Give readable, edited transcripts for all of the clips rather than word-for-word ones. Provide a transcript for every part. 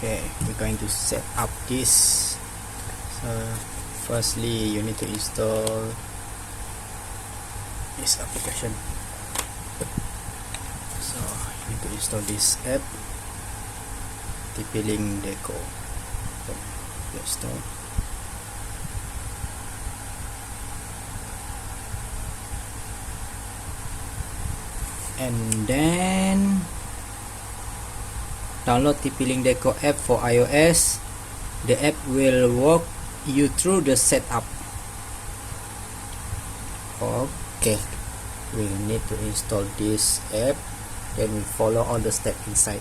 Okay, we're going to set up this. So firstly you need to install this application. So you need to install this app, TP-Link Deco. So install. And then download TP-Link Deco app for iOS. The app will walk you through the setup. Okay, we need to install this app, then we follow all the steps inside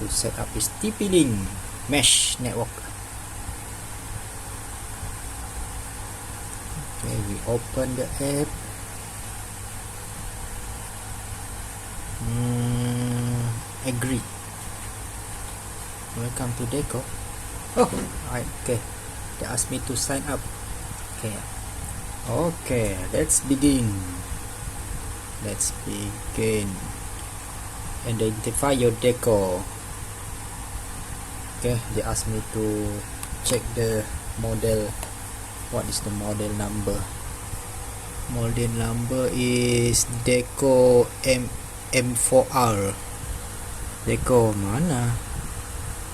to set up this TP-Link mesh network. Okay, we open the app. Agree. Welcome to Deco. Oh, okay. They asked me to sign up. Okay, let's begin. Identify your Deco. Okay, they asked me to check the model. What is the model number? Model number is Deco M4R. Deco mana?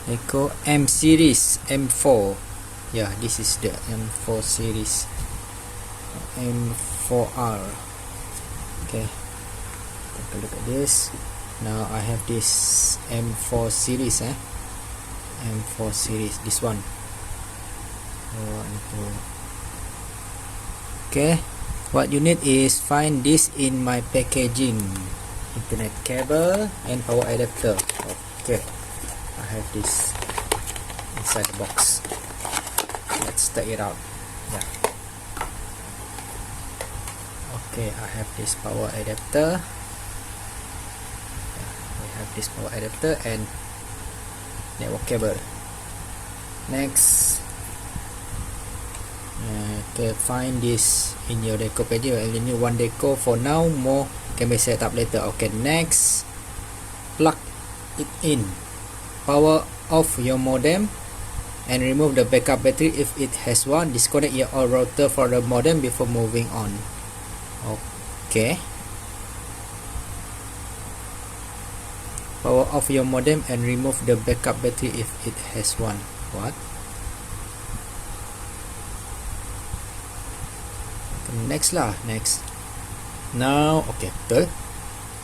Deco M series M4. Yeah, this is the M4 series. M4R. Okay, take a look at this. Now I have this M4 series. M4 series. This one. Okay. What you need is find this in my packaging. Internet cable and power adapter. Okay, I have this inside the box. Let's take it out. Yeah. Okay, I have this power adapter. We have this power adapter and network cable. Next, okay, find this in your Deco page. You only need one Deco for now. More can be set up later. Okay, next, plug it in. Power off your modem and remove the backup battery if it has one. Disconnect your router for the modem before moving on. Okay, power off your modem and remove the backup battery if it has one. What? Next lah, next. Now, okay, betul.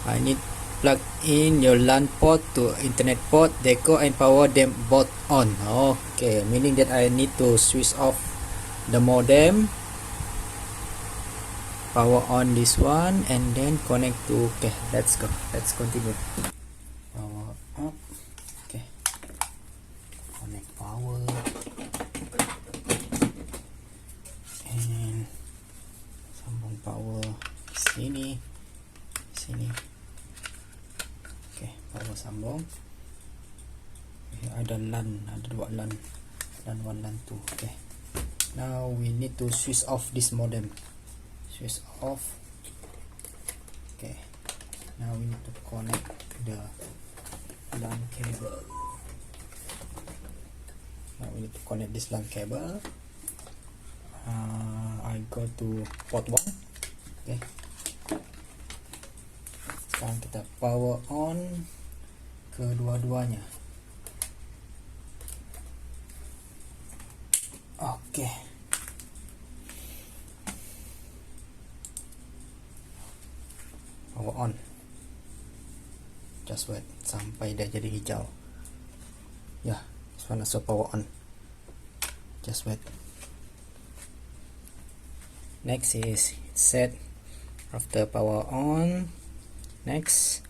I need plug in your LAN port to internet port, Deco, and power them both on. Okay, meaning that I need to switch off the modem, power on this one, and then connect to. Okay, let's go. Let's continue. Power up. Okay, connect power. And sambung power sini. Okay, power sambung. Okay, ada LAN, ada dua LAN, LAN 1, LAN 2. Okay, now we need to switch off this modem. Switch off. Okay, now we need to connect the LAN cable. Now we need to connect this LAN cable. I go to port 1. Okay, sekarang kita power on kedua-duanya. Okay, power on. Just wait sampai dia jadi hijau. Yeah, this one also power on. Just wait. Next is set after power on. Next,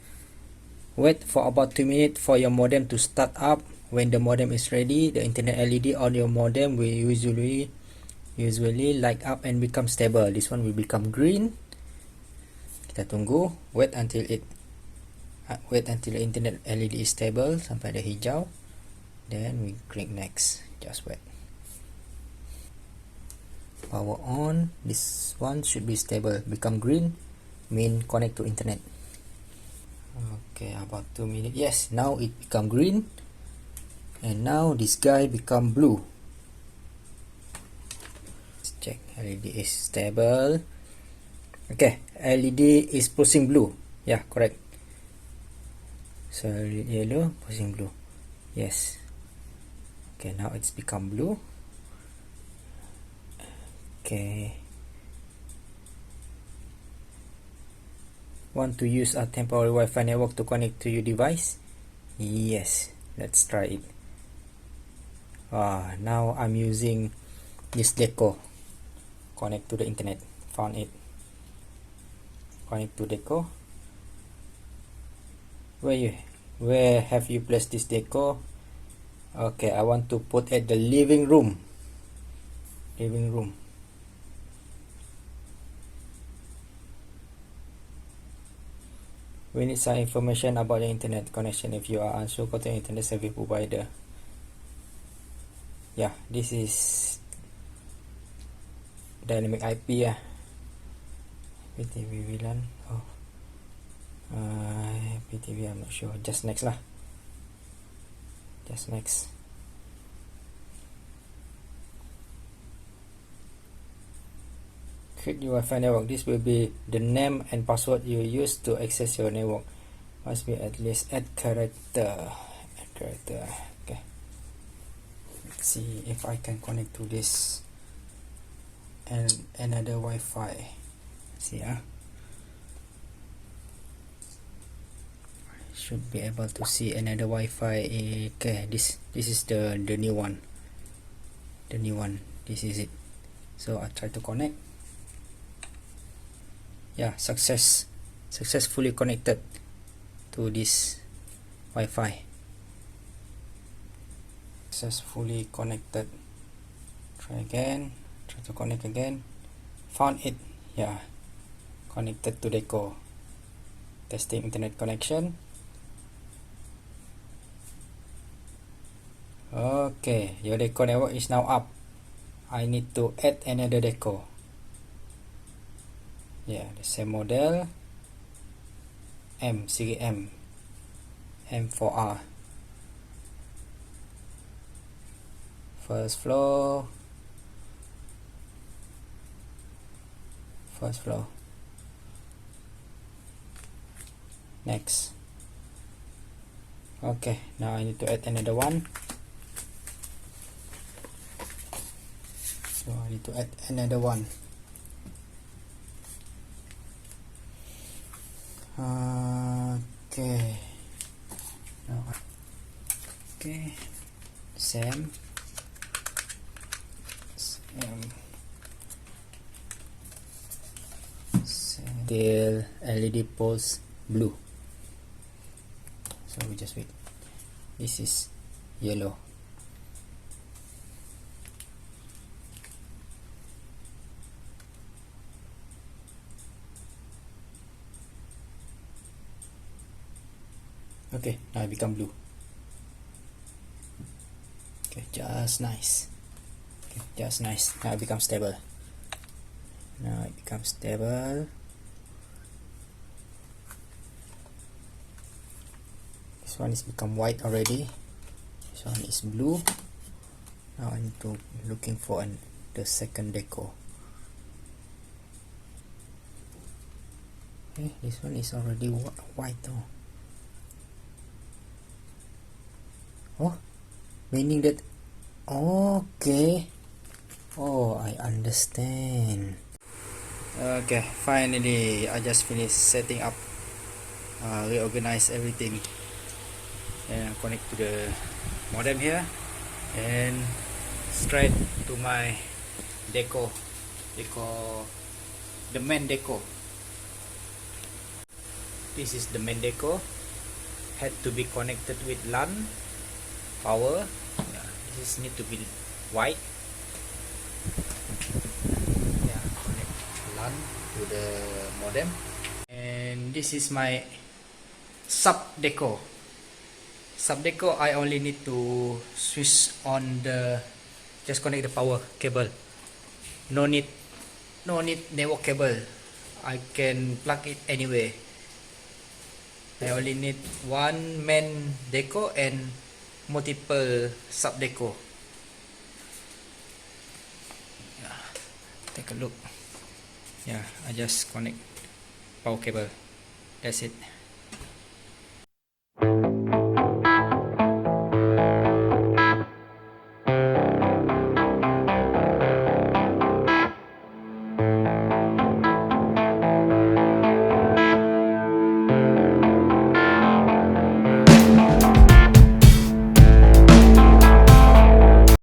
wait for about 2 minutes for your modem to start up. When the modem is ready, the internet LED on your modem will usually light up and become stable. This one will become green. Kita tunggu. Wait until the internet LED is stable sampai dia hijau. Then we click next. Just wait. Power on. This one should be stable. Become green, mean connect to internet. Okay, about 2 minutes. Yes, now it become green and now this guy become blue. Let's check LED is stable. Okay, LED is pushing blue. Yeah, correct. So yellow pushing blue. Yes. Okay, now it's become blue. Okay. Want to use a temporary Wi-Fi network to connect to your device? Yes, let's try it. Now I'm using this Deco. Connect to the internet. Found it. Connect to Deco. Where have you placed this Deco? Okay, I want to put at the living room. Living room. We need some information about the internet connection if you are unsure of the internet service provider. Yeah, this is dynamic IP. PTV VLAN. PTV, I'm not sure. Just next lah. Just next. Create your Wi-Fi network. This will be the name and password you use to access your network. Must be at least add character. Okay. Let's see if I can connect to this and another Wi-Fi. See should be able to see another Wi-Fi. Okay, this is the new one. The new one. This is it. So I try to connect. Yeah, successfully connected to this Wi-Fi. Successfully connected. Try again. Try to connect again. Found it. Yeah, connected to Deco. Testing internet connection. Okay, your Deco network is now up. I need to add another Deco. Yeah, the same model. Series M4R. First floor. Next. Okay, now I need to add another one. So I need to add another one. Okay. Now, okay. Same. Till LED pulse blue. So we just wait. This is yellow. Okay, now it become blue. Okay, just nice. Okay, just nice. Now it becomes stable. This one is become white already. This one is blue. Now I need to looking for the second Deco. Okay, this one is already white though. Oh, meaning that, okay. Oh, I understand. Okay, finally I just finished setting up, reorganize everything, and connect to the modem here, and straight to my Deco, the main Deco. This is the main Deco. Had to be connected with LAN power. Yeah, this need to be white. Yeah, connect LAN to the modem. And this is my sub Deco. I only need to switch on just connect the power cable. No need network cable. I can plug it anywhere. I only need one main Deco and multiple sub deco. Yeah, take a look. Yeah, I just connect power cable. That's it.